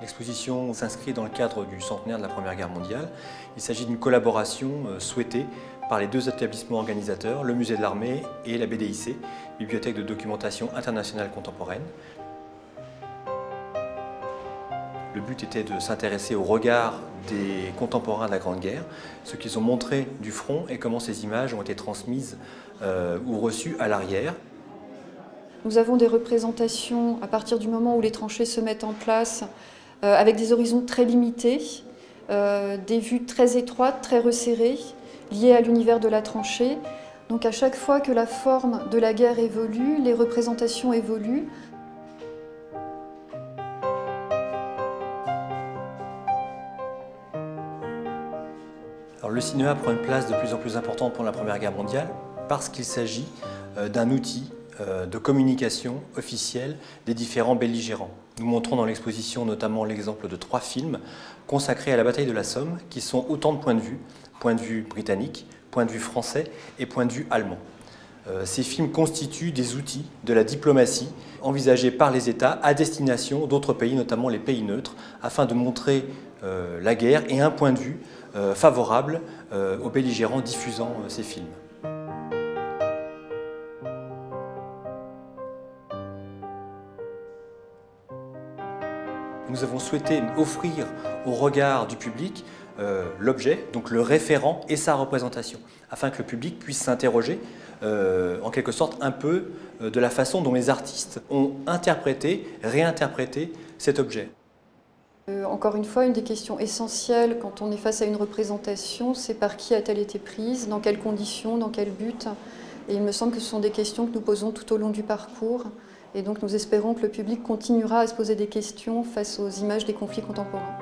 L'exposition s'inscrit dans le cadre du centenaire de la Première Guerre mondiale. Il s'agit d'une collaboration souhaitée par les deux établissements organisateurs, le Musée de l'Armée et la BDIC, Bibliothèque de documentation internationale contemporaine. Le but était de s'intéresser au regard des contemporains de la Grande Guerre, ce qu'ils ont montré du front et comment ces images ont été transmises ou reçues à l'arrière. Nous avons des représentations à partir du moment où les tranchées se mettent en place avec des horizons très limités, des vues très étroites, très resserrées, liées à l'univers de la tranchée. Donc à chaque fois que la forme de la guerre évolue, les représentations évoluent. Alors, le cinéma prend une place de plus en plus importante pour la Première Guerre mondiale parce qu'il s'agit d'un outil de communication officielle des différents belligérants. Nous montrons dans l'exposition notamment l'exemple de 3 films consacrés à la bataille de la Somme qui sont autant de point de vue britannique, point de vue français et point de vue allemand. Ces films constituent des outils de la diplomatie envisagés par les États à destination d'autres pays, notamment les pays neutres, afin de montrer la guerre et un point de vue favorable aux belligérants diffusant ces films. Nous avons souhaité offrir au regard du public l'objet, donc le référent et sa représentation, afin que le public puisse s'interroger en quelque sorte un peu de la façon dont les artistes ont interprété, réinterprété cet objet. Encore une fois, une des questions essentielles quand on est face à une représentation, c'est par qui a-t-elle été prise, dans quelles conditions, dans quel but. Et il me semble que ce sont des questions que nous posons tout au long du parcours. Et donc nous espérons que le public continuera à se poser des questions face aux images des conflits contemporains.